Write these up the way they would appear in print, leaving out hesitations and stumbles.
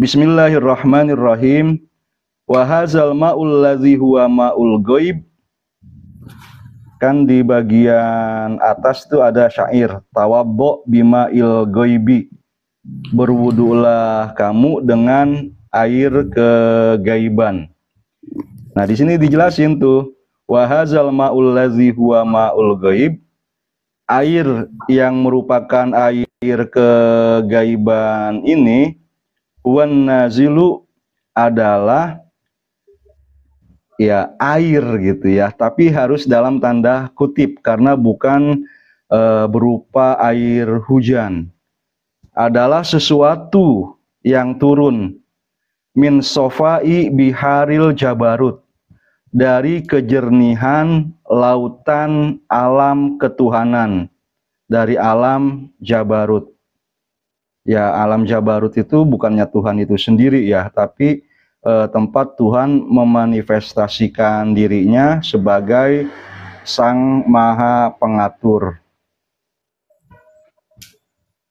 Bismillahirrahmanirrahim. Wa hadzal ma'ul ladzi huwa ma'ul ghaib. Kan di bagian atas itu ada syair, tawabbo bima'il ghaibi. Berwudulah kamu dengan air kegaiban. Nah, di sini dijelasin tuh, wa hadzal ma'ul ladzi huwa ma'ul ghaib. Air yang merupakan air kegaiban ini, wan nazilu adalah ya air gitu ya, tapi harus dalam tanda kutip karena bukan berupa air hujan. Adalah sesuatu yang turun min sofai biharil jabarut, dari kejernihan lautan alam ketuhanan, dari alam jabarut. Ya, alam jabarut itu bukannya Tuhan itu sendiri ya, tapi tempat Tuhan memanifestasikan dirinya sebagai Sang Maha Pengatur.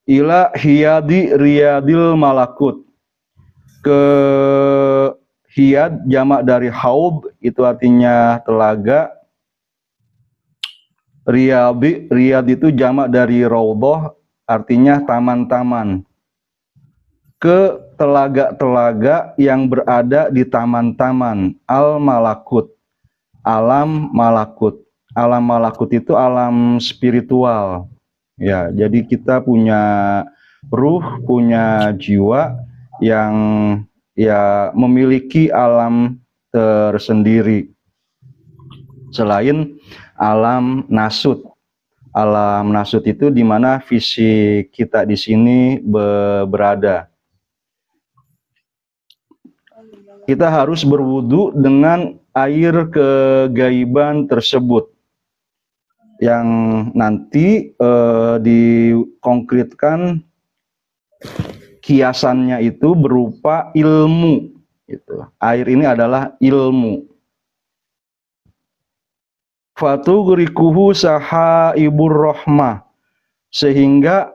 Ila hiyadi riyadil malakut. Ke hiyad jamak dari haub, itu artinya telaga. Riyad itu jamak dari raudhah, artinya taman-taman. Ke telaga-telaga yang berada di taman-taman al-malakut, alam malakut. Alam malakut itu alam spiritual. Ya, jadi kita punya ruh, punya jiwa yang ya memiliki alam tersendiri selain alam nasut. Alam nasut itu di mana fisik kita di sini berada. Kita harus berwudu dengan air kegaiban tersebut yang nanti dikonkretkan kiasannya itu berupa ilmu. Gitu. Air ini adalah ilmu. Fatugrikuhu sahaibur rahmah, sehingga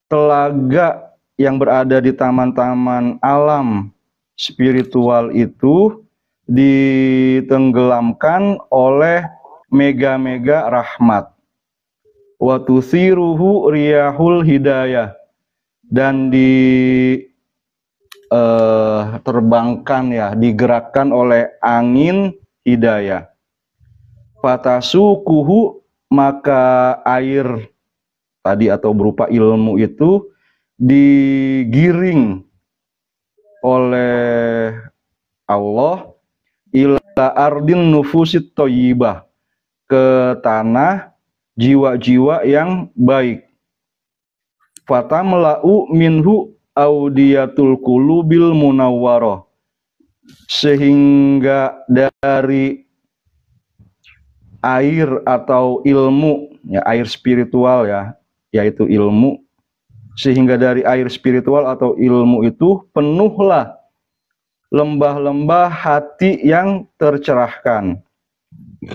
telaga yang berada di taman-taman alam spiritual itu ditenggelamkan oleh mega-mega rahmat. Wa tuthiruhu riyahul hidayah, dan terbangkan ya, digerakkan oleh angin hidayah. Fatasukuhu, maka air tadi atau berupa ilmu itu digiring oleh Allah ila ardin nufusit thayyibah, ke tanah jiwa-jiwa yang baik. Fatamla'u minhu audiyatul qulubil munawwarah, sehingga dari air atau ilmu ya, air spiritual ya, yaitu ilmu, sehingga dari air spiritual atau ilmu itu penuhlah lembah-lembah hati yang tercerahkan.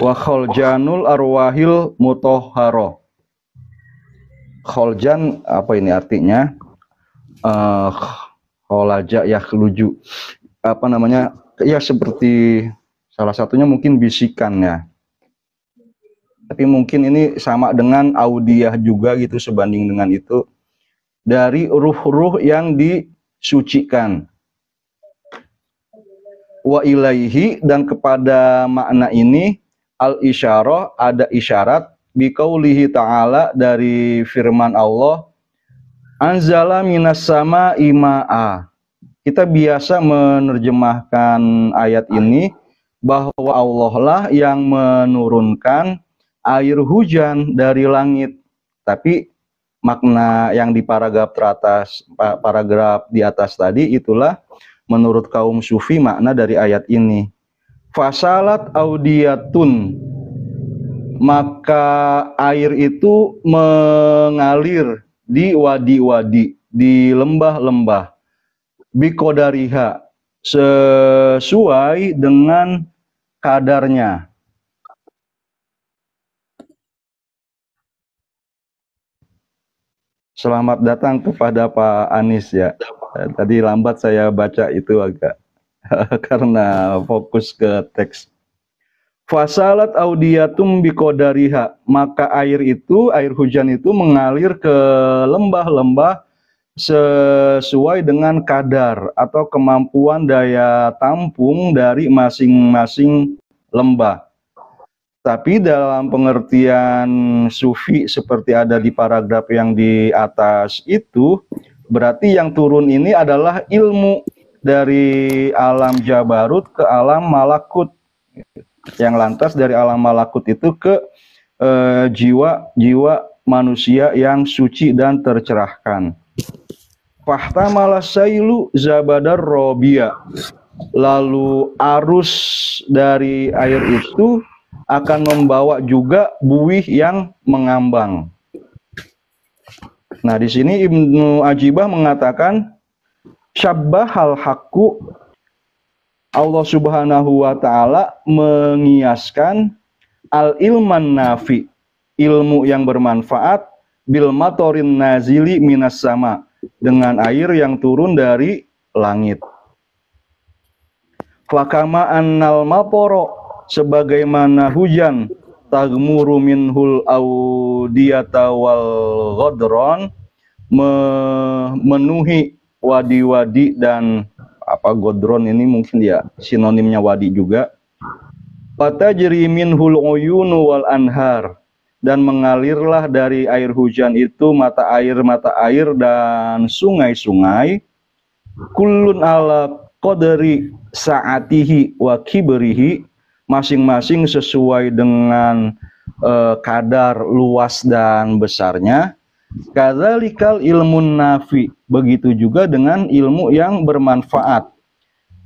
Wa kholjanul arwahil mutahharah. Kholjan apa ini artinya? Kholaja ya keluju. Apa namanya? Ya seperti salah satunya mungkin bisikan ya. Tapi mungkin ini sama dengan audiyah juga gitu, sebanding dengan itu. Dari ruh-ruh yang disucikan. Wa ilaihi, dan kepada makna ini al-isyarah, ada isyarat biqaulihi ta'ala, dari firman Allah, anzala minas sama'i ma'a. Kita biasa menerjemahkan ayat ini bahwa Allah lah yang menurunkan air hujan dari langit. Tapi makna yang di paragraf di atas tadi itulah menurut kaum sufi makna dari ayat ini. Fasalat audiyatun, maka air itu mengalir di wadi-wadi, di lembah-lembah, biqadariha, sesuai dengan kadarnya. Selamat datang kepada Pak Anis ya. Tadi lambat saya baca itu agak karena fokus ke teks. Fasalat audiyatum biqadariha, maka air hujan itu mengalir ke lembah-lembah sesuai dengan kadar atau kemampuan daya tampung dari masing-masing lembah. Tapi dalam pengertian sufi seperti ada di paragraf yang di atas itu, berarti yang turun ini adalah ilmu dari alam jabarut ke alam malakut. Yang lantas dari alam malakut itu ke jiwa manusia yang suci dan tercerahkan. Fahtamala sailu zabadar robia. Lalu arus dari air itu akan membawa juga buih yang mengambang. Nah, di sini Ibnu Ajibah mengatakan syabbahal haqqu, Allah Subhanahu wa taala mengiaskan al ilman nafi, ilmu yang bermanfaat, bil matorin nazili minas sama, dengan air yang turun dari langit. Fakama annal maporo, sebagaimana hujan, tagmuru minhul audiyata wal ghodron, memenuhi wadi-wadi dan godron ini mungkin ya sinonimnya wadi juga. Fatajri minhul uyunu wal anhar, dan mengalirlah dari air hujan itu mata air dan sungai-sungai. Kullun ala qadri sa'atihi wa kibrihi, masing-masing sesuai dengan kadar luas dan besarnya. Kadzalikal ilmun nafi, begitu juga dengan ilmu yang bermanfaat.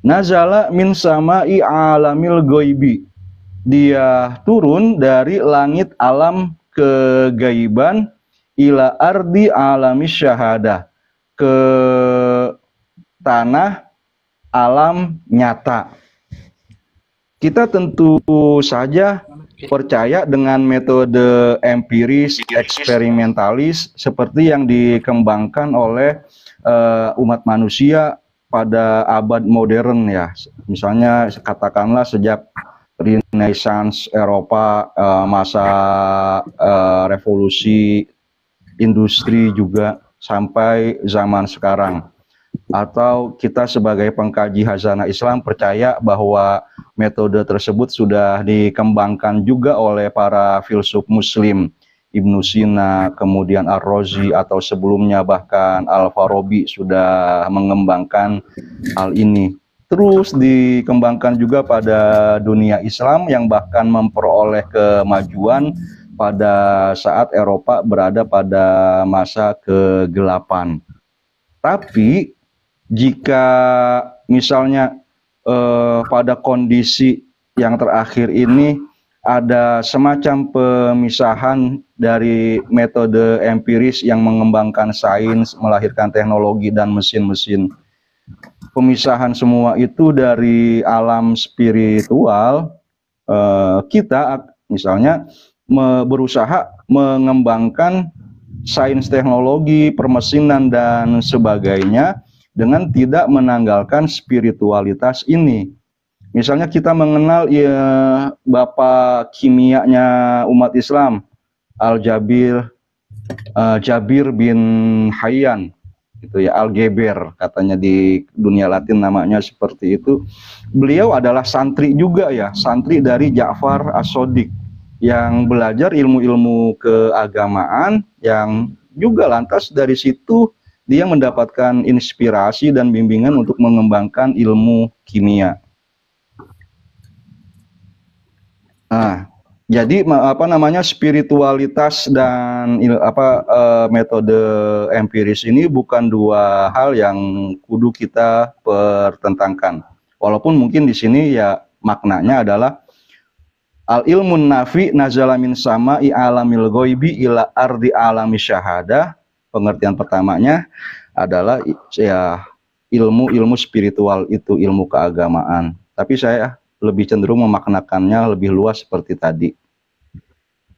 Nazala min sama'i alamil ghaibi, dia turun dari langit alam kegaiban, ila ardi alamis syahadah, ke tanah alam nyata. Kita tentu saja percaya dengan metode empiris, eksperimentalis seperti yang dikembangkan oleh umat manusia pada abad modern ya. Misalnya katakanlah sejak Renaissance Eropa, masa revolusi industri juga sampai zaman sekarang. Atau kita sebagai pengkaji khazanah Islam percaya bahwa metode tersebut sudah dikembangkan juga oleh para filsuf muslim, Ibnu Sina, kemudian Ar-Razi, atau sebelumnya bahkan Al-Farabi sudah mengembangkan hal ini. Terus dikembangkan juga pada dunia Islam yang bahkan memperoleh kemajuan pada saat Eropa berada pada masa kegelapan. Tapi jika misalnya pada kondisi yang terakhir ini ada semacam pemisahan dari metode empiris yang mengembangkan sains, melahirkan teknologi dan mesin-mesin, pemisahan semua itu dari alam spiritual, kita misalnya berusaha mengembangkan sains teknologi, permesinan dan sebagainya dengan tidak menanggalkan spiritualitas ini. Misalnya kita mengenal ya, bapak kimianya umat Islam, Jabir bin Hayyan, itu ya, Al-Geber katanya di dunia Latin namanya seperti itu. Beliau adalah santri juga ya, santri dari Ja'far As-Shadiq yang belajar ilmu-ilmu keagamaan, yang juga lantas dari situ dia mendapatkan inspirasi dan bimbingan untuk mengembangkan ilmu kimia. Nah, jadi spiritualitas dan metode empiris ini bukan dua hal yang kudu kita pertentangkan. Walaupun mungkin di sini ya maknanya adalah al ilmun nafi nazala min sama'i alamil ghaibi ila ardi alami syahadah. Pengertian pertamanya adalah ya ilmu spiritual, itu ilmu keagamaan. Tapi saya lebih cenderung memaknakannya lebih luas seperti tadi.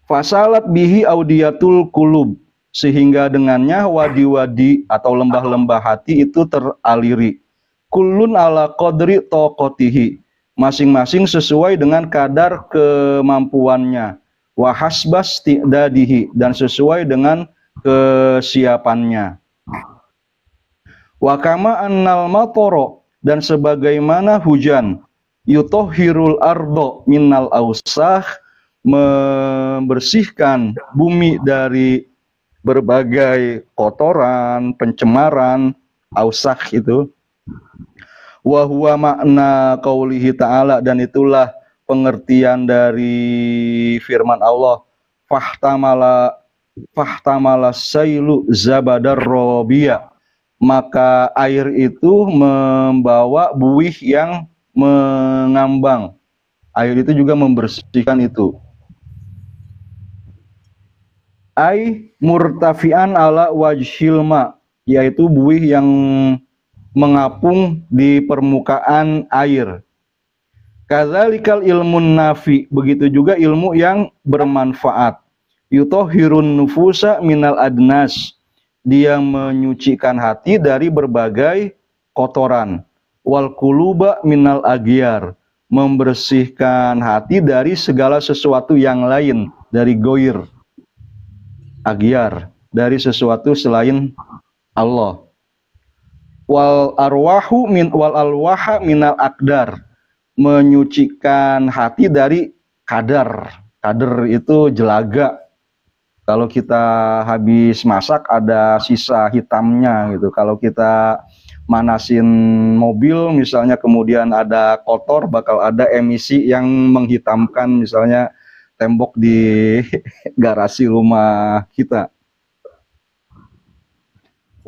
Fasalat bihi audiyatul qulub, sehingga dengannya wadi-wadi atau lembah-lembah hati itu teraliri. Kullun ala qadri taqatihi, masing-masing sesuai dengan kadar kemampuannya. Wa hasbas tidadihi, dan sesuai dengan kesiapannya. Wa kama annal matoro, dan sebagaimana hujan, yutohirul ardo minnal ausah, membersihkan bumi dari berbagai kotoran, pencemaran, ausah itu. Wa huwa makna qaulihi ta'ala, dan itulah pengertian dari firman Allah, fahtamala sailu zabadar robiya, maka air itu membawa buih yang mengambang. Air itu juga membersihkan itu. Ai murtafian ala wajhilma, yaitu buih yang mengapung di permukaan air. Kadzalikal ilmun nafi, begitu juga ilmu yang bermanfaat. Yutohirun nufusa minal adnas, dia menyucikan hati dari berbagai kotoran. Wal quluba minal agyar, membersihkan hati dari segala sesuatu yang lain, dari goir. Agyar, dari sesuatu selain Allah. Wal alwaha minal akdar, menyucikan hati dari kadar. Kadar itu jelaga. Kalau kita habis masak ada sisa hitamnya gitu. Kalau kita manasin mobil misalnya kemudian ada kotor, bakal ada emisi yang menghitamkan misalnya tembok di garasi rumah kita.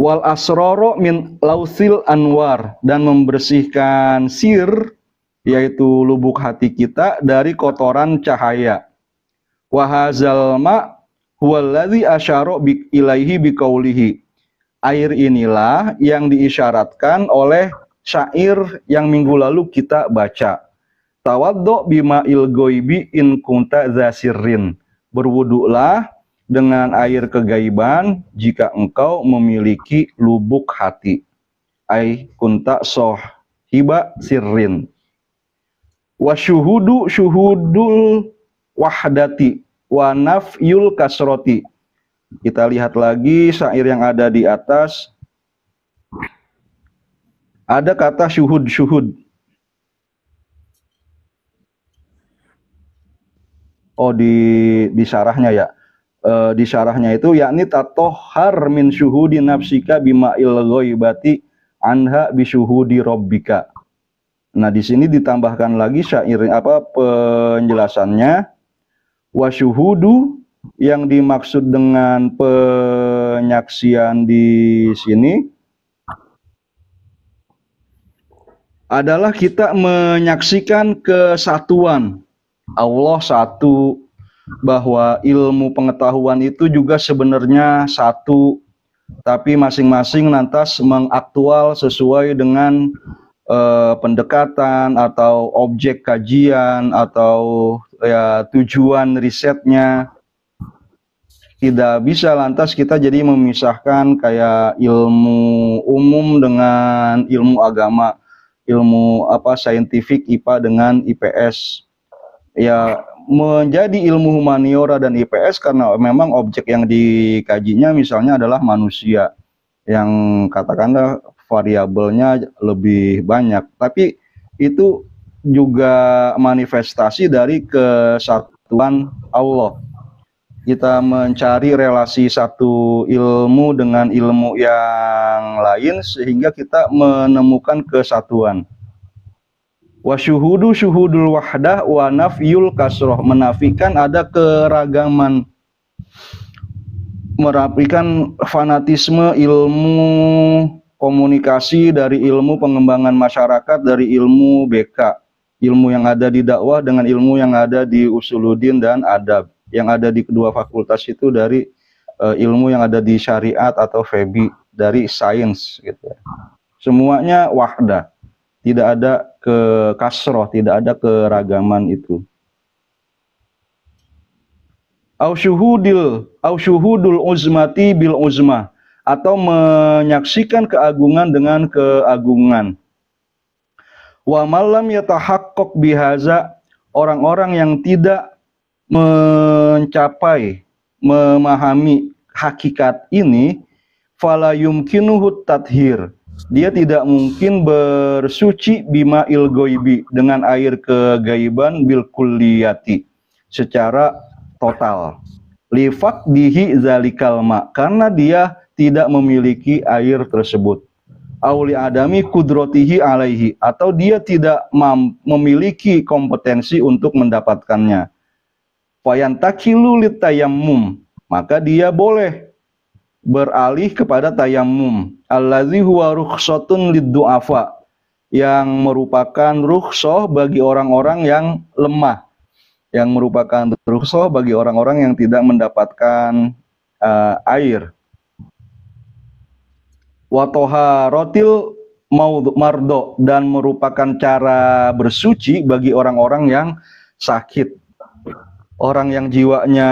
Wal asroro min lausil anwar, dan membersihkan sir, yaitu lubuk hati kita, dari kotoran cahaya. Wahazal ma huwallazi asyara ilaihi biqaulihi, air inilah yang diisyaratkan oleh syair yang minggu lalu kita baca. Tawaddo bima'il goibi in kunta zasirrin, berwuduklah dengan air kegaiban jika engkau memiliki lubuk hati. Ai kunta sohiba sirrin. Wa syuhudul wahdati wa nafyul kasroti. Kita lihat lagi syair yang ada di atas. Ada kata syuhud. Oh, di syarahnya ya. Di syarahnya itu yakni tatohar min syuhudi nafsika bima'il ghaibati anha bisyuhudi rabbika. Nah, di sini ditambahkan lagi syair penjelasannya. Wa syuhudu, yang dimaksud dengan penyaksian di sini adalah kita menyaksikan kesatuan Allah satu, bahwa ilmu pengetahuan itu juga sebenarnya satu, tapi masing-masing lantas mengaktual sesuai dengan pendekatan atau objek kajian atau ya tujuan risetnya. Tidak bisa lantas kita jadi memisahkan kayak ilmu umum dengan ilmu agama, ilmu saintifik IPA dengan IPS. Ya, menjadi ilmu humaniora dan IPS karena memang objek yang dikajinya misalnya adalah manusia yang katakanlah variabelnya lebih banyak, tapi itu juga manifestasi dari kesatuan Allah. Kita mencari relasi satu ilmu dengan ilmu yang lain sehingga kita menemukan kesatuan. Wa syuhudul wahdah wa nafyul kasroh, menafikan ada keragaman, merapikan fanatisme ilmu komunikasi dari ilmu pengembangan masyarakat, dari ilmu BK, ilmu yang ada di dakwah dengan ilmu yang ada di usuluddin dan adab, yang ada di kedua fakultas itu dari ilmu yang ada di syariat atau FEBI, dari sains gitu. Semuanya wahdah. Tidak ada kasroh, tidak ada keragaman itu. Au syuhudul uzmati bil uzmah, atau menyaksikan keagungan dengan keagungan. Wa malam yatahaqqaq bihaza, orang-orang yang tidak mencapai memahami hakikat ini, fala yumkinuhu tathhir, dia tidak mungkin bersuci bima il goibi, dengan air kegaiban bil kulliyati, secara total. Lifak dihi zalikal ma, karena dia tidak memiliki air tersebut. Auli adami kudrotihi alaihi, atau dia tidak memiliki kompetensi untuk mendapatkannya. Fayantakilu litayammum, maka dia boleh beralih kepada tayammum. Allazi huwa rukhsatun liddu'afa, yang merupakan rukhsah bagi orang-orang yang lemah, yang merupakan rukhsah bagi orang-orang yang tidak mendapatkan air. Wa taharatil mardo, dan merupakan cara bersuci bagi orang-orang yang sakit. Orang yang jiwanya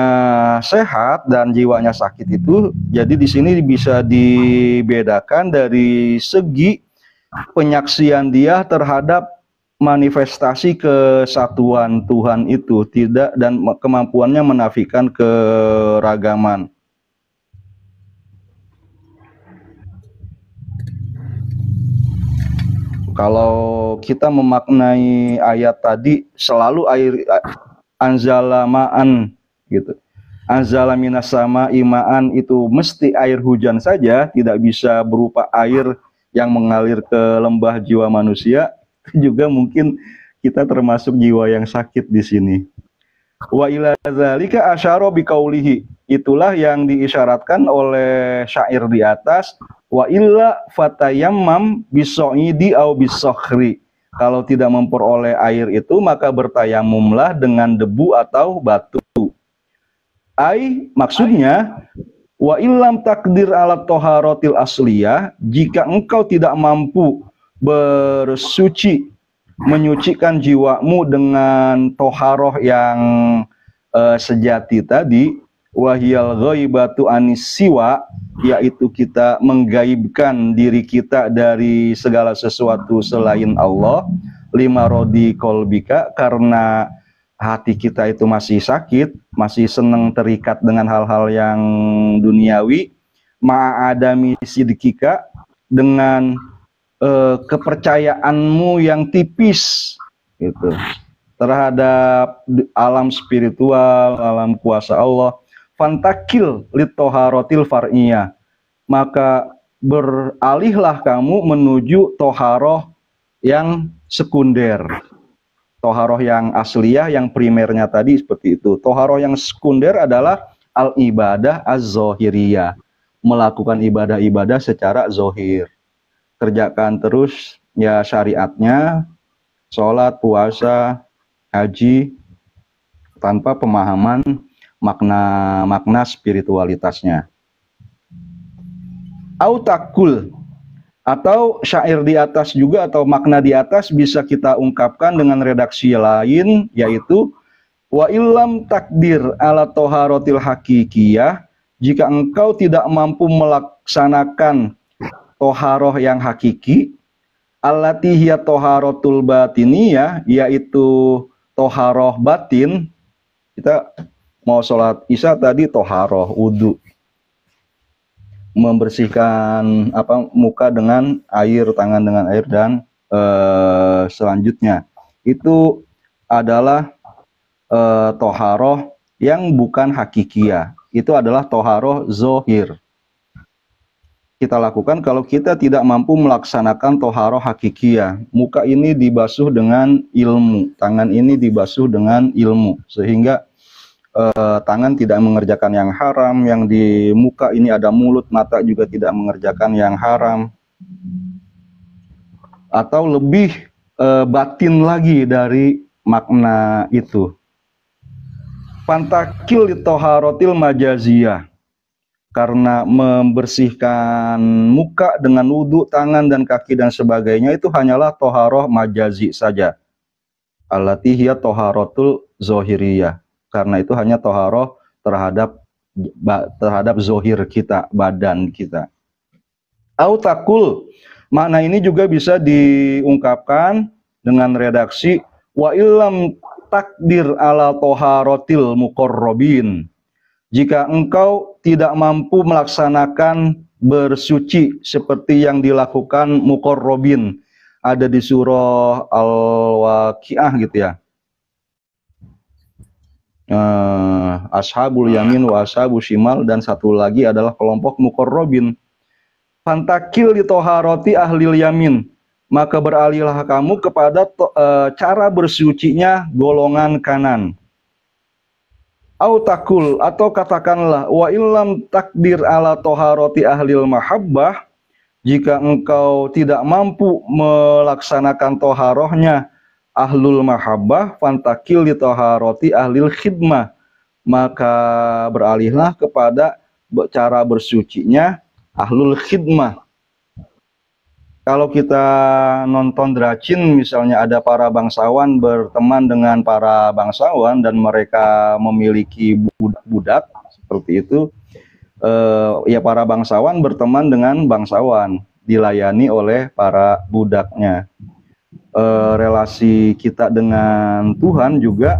sehat dan jiwanya sakit itu, jadi di sini bisa dibedakan dari segi penyaksian dia terhadap manifestasi kesatuan Tuhan itu, tidak, dan kemampuannya menafikan keragaman. Kalau kita memaknai ayat tadi, selalu air anzalamaan gitu. Anzala minas sama imaan, itu mesti air hujan saja, tidak bisa berupa air yang mengalir ke lembah jiwa manusia. Juga mungkin kita termasuk jiwa yang sakit di sini. Wa ila zalika asyara biqaulihi, itulah yang diisyaratkan oleh syair di atas. Wa illa fatayammam bisoidi au bisokhri, kalau tidak memperoleh air itu maka bertayamumlah dengan debu atau batu. Maksudnya wa illam takdir ala toharotil asliyah, jika engkau tidak mampu bersuci, menyucikan jiwamu dengan toharoh yang sejati tadi, wahiyal ghaibatu anis siwa, yaitu kita menggaibkan diri kita dari segala sesuatu selain Allah. Lima rodi kolbika, karena hati kita itu masih sakit, masih senang terikat dengan hal-hal yang duniawi. Ma'adami sidkika, dengan kepercayaanmu yang tipis gitu terhadap alam spiritual, alam kuasa Allah. Fantakil litoharotil far'iyah, maka beralihlah kamu menuju toharoh yang sekunder. Toharoh yang asliyah, yang primernya tadi seperti itu. Toharoh yang sekunder adalah al-ibadah az-zohiriyah, melakukan ibadah-ibadah secara zohir. Kerjakan terus ya syariatnya, sholat, puasa, haji, tanpa pemahaman makna spiritualitasnya. Autakul, atau syair di atas juga, atau makna di atas bisa kita ungkapkan dengan redaksi lain, yaitu wa illam takdir ala toharotil hakikiyah, jika engkau tidak mampu melaksanakan toharoh yang hakiki, allati hiya toharotul batiniyah, yaitu toharoh batin. Kita mau sholat isya tadi toharoh, wudu, membersihkan muka dengan air, tangan dengan air, dan selanjutnya itu adalah toharoh yang bukan hakikiyah, itu adalah toharoh zohir. Kita lakukan kalau kita tidak mampu melaksanakan toharoh hakikiyah. Muka ini dibasuh dengan ilmu, tangan ini dibasuh dengan ilmu, sehingga tangan tidak mengerjakan yang haram, yang di muka ini ada mulut, mata juga tidak mengerjakan yang haram. Atau lebih batin lagi dari makna itu. Pantakil litoharotil majaziyah, karena membersihkan muka dengan wudhu, tangan dan kaki dan sebagainya itu hanyalah toharoh majazi saja. Allati hiya toharotul zohiriyah, karena itu hanya toharoh terhadap zohir kita, badan kita. Autakul, makna ini juga bisa diungkapkan dengan redaksi wa illam takdir ala toharotil muqarrabin. Jika engkau tidak mampu melaksanakan bersuci seperti yang dilakukan muqarrabin, ada di surah Al-Waqiah gitu ya. Ashabul yamin wa ashabul shimal, dan satu lagi adalah kelompok muqarrabin. Fantakil li toharoti ahlil yamin, maka beralihlah kamu kepada cara bersucinya golongan kanan. Autakul, atau katakanlah wa illam takdir ala toharoti ahlil mahabbah, jika engkau tidak mampu melaksanakan toharohnya ahlul mahabbah, fantakil li toharoti ahlil khidmah, maka beralihlah kepada cara bersucinya ahlul khidmah. Kalau kita nonton Dracin misalnya, ada para bangsawan berteman dengan para bangsawan dan mereka memiliki budak-budak seperti itu. Ya, para bangsawan berteman dengan bangsawan, dilayani oleh para budaknya. Relasi kita dengan Tuhan juga,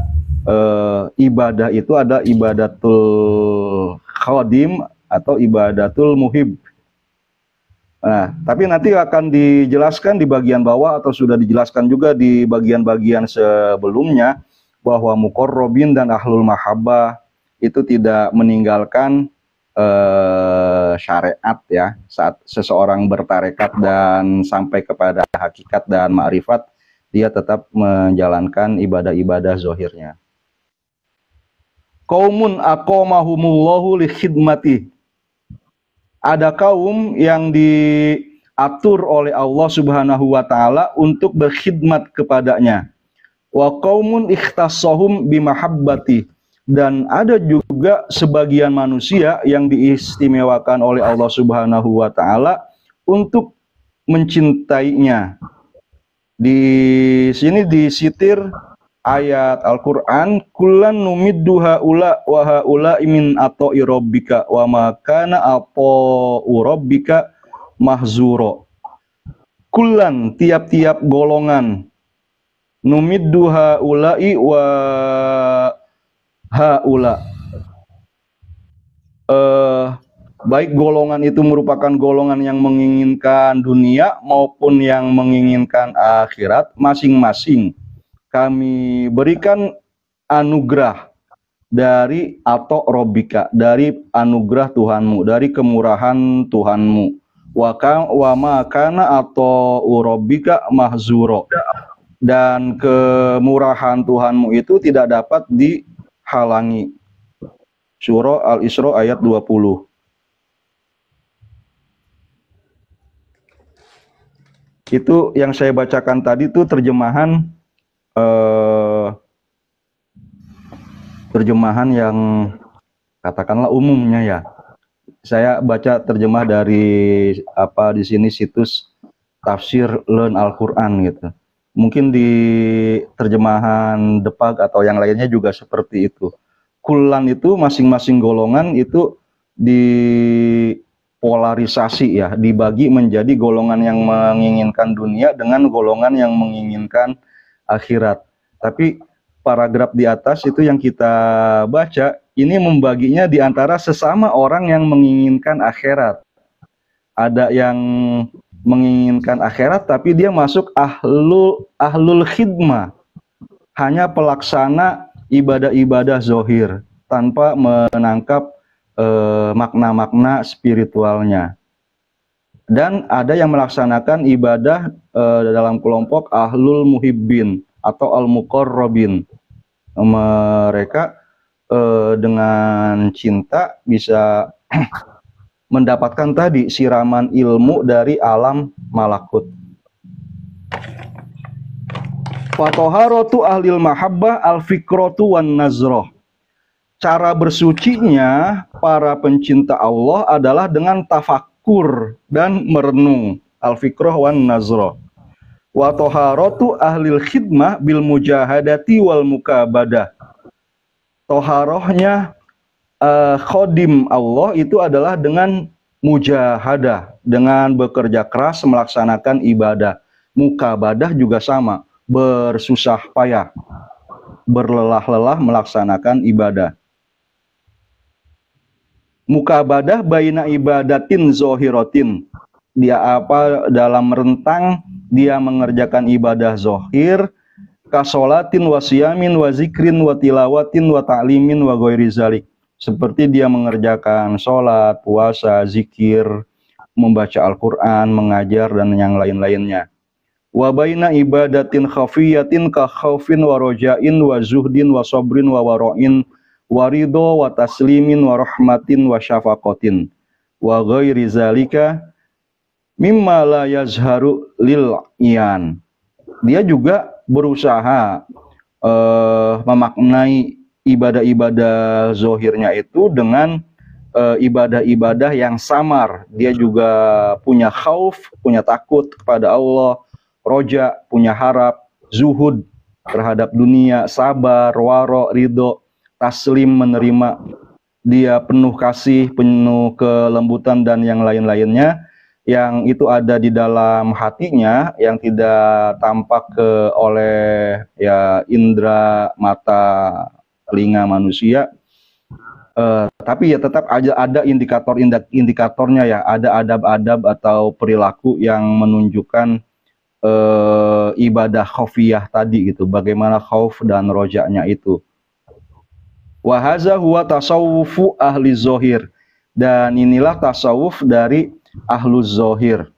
ibadah itu ada ibadatul khadim atau ibadatul muhib. Nah, tapi nanti akan dijelaskan di bagian bawah atau sudah dijelaskan juga di bagian-bagian sebelumnya bahwa muqarrabin dan ahlul mahabbah itu tidak meninggalkan syariat ya. Saat seseorang bertarekat dan sampai kepada hakikat dan ma'rifat, dia tetap menjalankan ibadah-ibadah zohirnya. Qaumun aqamahumullahu li khidmati. Ada kaum yang diatur oleh Allah Subhanahu wa taala untuk berkhidmat kepadanya. Wa qaumun ikhtassahum bimahabbati, dan ada juga sebagian manusia yang diistimewakan oleh Allah Subhanahu wa taala untuk mencintainya. Di sini disitir ayat Al-Qur'an, kullan numiddu haula wa haula min ata'i rabbika wa ma kana ata'u rabbika mahzura. Kullan, tiap-tiap golongan, numiddu haula'i wa haula, baik golongan itu merupakan golongan yang menginginkan dunia maupun yang menginginkan akhirat, masing-masing kami berikan anugerah dari atau robika, dari anugerah Tuhanmu, dari kemurahan Tuhanmu. Wa ma kana atau robika mahzuro, dan kemurahan Tuhanmu itu tidak dapat dihalangi. Surah Al-Isra ayat 20. Itu yang saya bacakan tadi itu terjemahan yang katakanlah umumnya ya. Saya baca terjemah dari di sini situs tafsir Learn Al-Quran gitu. Mungkin di terjemahan Depag atau yang lainnya juga seperti itu. Kullan itu masing-masing golongan itu dipolarisasi ya, dibagi menjadi golongan yang menginginkan dunia dengan golongan yang menginginkan akhirat. Tapi paragraf di atas itu yang kita baca, ini membaginya di antara sesama orang yang menginginkan akhirat. Ada yang menginginkan akhirat tapi dia masuk ahlul khidmah, hanya pelaksana ibadah-ibadah zohir tanpa menangkap makna-makna spiritualnya. Dan ada yang melaksanakan ibadah dalam kelompok ahlul muhibbin atau al-muqarrabin. Mereka dengan cinta bisa mendapatkan tadi siraman ilmu dari alam malakut. Fatoharatu ahlil mahabbah al-fikratu wan nazroh. Cara bersucinya para pencinta Allah adalah dengan tafakur dan merenung, al-fikrah wan nazroh. Wa toharatu ahlil khidmah bil mujahadati wal mukabadah. Toharohnya Khodim Allah itu adalah dengan mujahadah, dengan bekerja keras melaksanakan ibadah. Mukabadah juga sama, bersusah payah, berlelah-lelah melaksanakan ibadah. Mukabadah baina ibadatin zohirotin, dia apa dalam rentang dia mengerjakan ibadah zohir, kasolatin wa siyamin wa zikrin wa tilawatin wa ta'limin wa ghairi zalik, seperti dia mengerjakan sholat, puasa, zikir, membaca Al-Quran, mengajar, dan yang lain-lainnya. Wa baina ibadatin khafiyatin ka khaufin wa rojain wa zuhdin wa sobrin wa waro'in wa ridho wa taslimin wa rahmatin wa syafaqatin wa ghairi zalika mimma la yazharu lil iyan. Dia juga berusaha memaknai ibadah-ibadah zohirnya itu dengan ibadah-ibadah yang samar. Dia juga punya khauf, punya takut kepada Allah, roja, punya harap, zuhud terhadap dunia, sabar, waro, ridho, taslim, menerima, dia penuh kasih, penuh kelembutan, dan yang lain-lainnya, yang itu ada di dalam hatinya, yang tidak tampak oleh ya indera, mata, telinga manusia, tapi ya tetap ada indikatornya ya, ada adab-adab atau perilaku yang menunjukkan ibadah khafiyah tadi gitu, bagaimana khauf dan rojaknya itu. Wa hadza huwa tasawufu ahli zohir, dan inilah tasawuf dari ahlu zohir.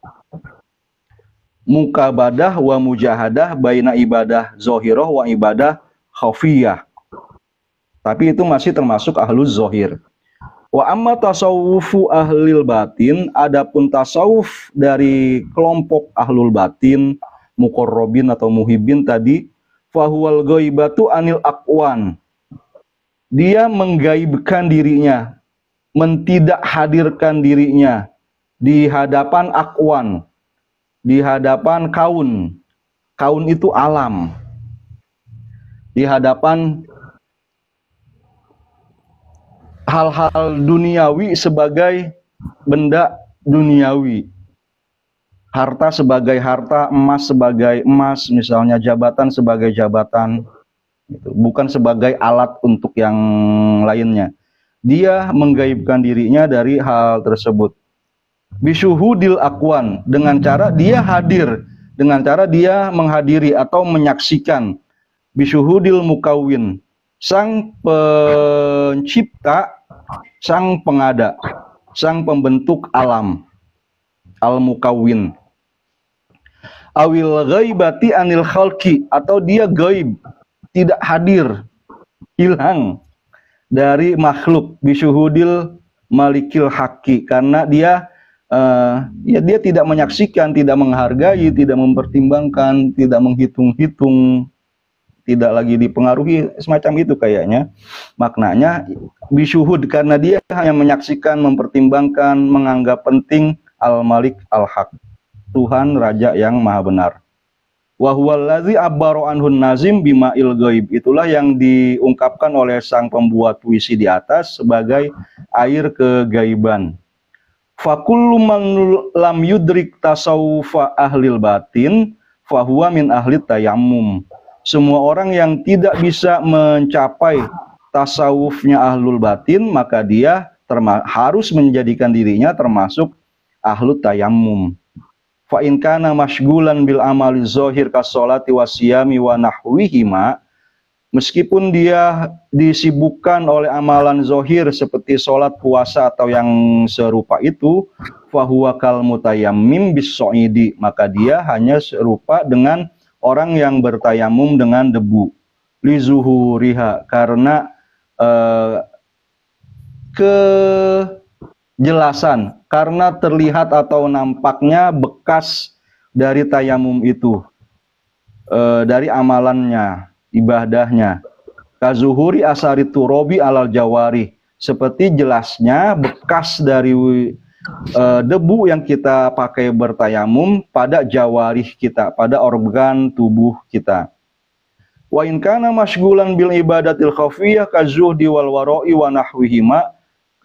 Mukabadah wa mujahadah baina ibadah zohiroh wa ibadah khafiyah, tapi itu masih termasuk ahlu zohir. Wa amma tasawufu ahlil batin, adapun tasawuf dari kelompok ahlul batin, muqarrabin atau muhibbin tadi, fahuwal ghaibatu anil aqwan, dia menggaibkan dirinya, mentidak hadirkan dirinya di hadapan akwan, di hadapan kaun. Kaun itu alam. Di hadapan hal-hal duniawi sebagai benda duniawi. Harta sebagai harta, emas sebagai emas, misalnya jabatan sebagai jabatan. Bukan sebagai alat untuk yang lainnya. Dia menggaibkan dirinya dari hal tersebut. Bisyuhudil akwan, dengan cara dia hadir, dengan cara dia menghadiri atau menyaksikan. Bisyuhudil mukawin, sang pencipta, sang pengada, sang pembentuk alam, al-mukawin. Awil ghaibati anil khalqi, atau dia gaib, tidak hadir, hilang dari makhluk, bisyuhudil malikil haqi, karena dia dia tidak menyaksikan, tidak menghargai, tidak mempertimbangkan, tidak menghitung-hitung, tidak lagi dipengaruhi, semacam itu kayaknya maknanya bisyuhud, karena dia hanya menyaksikan, mempertimbangkan, menganggap penting al-malik al-haq, Tuhan Raja yang Maha Benar. Wa huwallazi abbara anhun nazim bima'il ghaib, itulah yang diungkapkan oleh sang pembuat puisi di atas sebagai air kegaiban. Fa kullu man lam yudrik tasawufa ahlil batin fa huwa min ahli tayammum. Semua orang yang tidak bisa mencapai tasawufnya ahlul batin, maka dia harus menjadikan dirinya termasuk ahlu tayammum. Fa in kana masygulan bil amali zahir kasolati wasiyami wa nahwihima, meskipun dia disibukkan oleh amalan zahir seperti sholat, puasa, atau yang serupa itu, fa huwa kal mutayammim bis soidi, maka dia hanya serupa dengan orang yang bertayamum dengan debu. Li zuhuriha, karena kejelasan, karena terlihat atau nampaknya bekas dari tayamum itu, dari amalannya, ibadahnya. Kazuhuri asari turobi alal jawari, seperti jelasnya bekas dari debu yang kita pakai bertayamum pada jawarih kita, pada organ tubuh kita. Wa in kana masyghulan bil ibadatil khafiyah kazuhdi wal wara'i wa nahwihima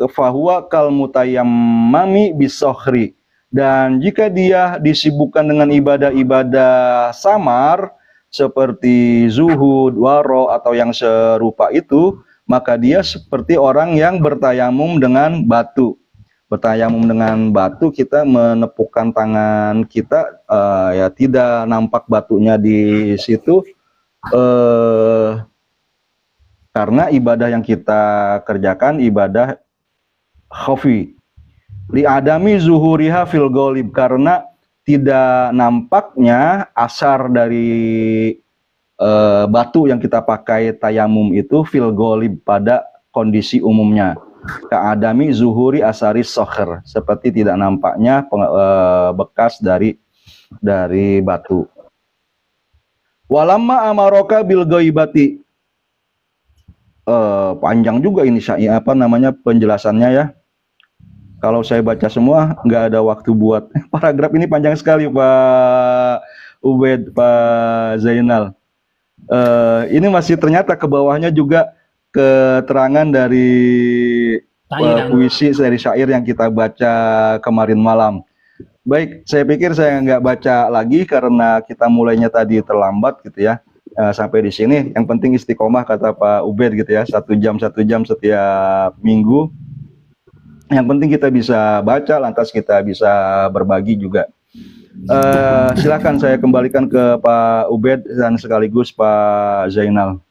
fahuwa kal mutayammami bisokhri. Dan jika dia disibukkan dengan ibadah-ibadah samar seperti zuhud, waro atau yang serupa itu, maka dia seperti orang yang bertayamum dengan batu. Bertayamum dengan batu, kita menepukkan tangan kita, ya tidak nampak batunya di situ, karena ibadah yang kita kerjakan ibadah khafi. Li adami zuhuriha fil ghalib, karena tidak nampaknya asar dari batu yang kita pakai tayamum itu fil ghalib pada kondisi umumnya. Ka'adami zuhuri asari sokher, seperti tidak nampaknya bekas dari batu. Walamma amaroka bil ghaibati. Panjang juga ini penjelasannya ya. Kalau saya baca semua nggak ada waktu buat. Paragraf ini panjang sekali Pak Ubed, Pak Zainal. Ini masih ternyata ke bawahnya juga keterangan dari puisi dari syair yang kita baca kemarin malam. Baik, saya pikir saya nggak baca lagi karena kita mulainya tadi terlambat gitu ya. Sampai di sini, yang penting istiqomah kata Pak Ubed gitu ya, 1 jam setiap minggu. Yang penting kita bisa baca, lantas kita bisa berbagi juga. Silakan saya kembalikan ke Pak Ubed dan sekaligus Pak Zainal.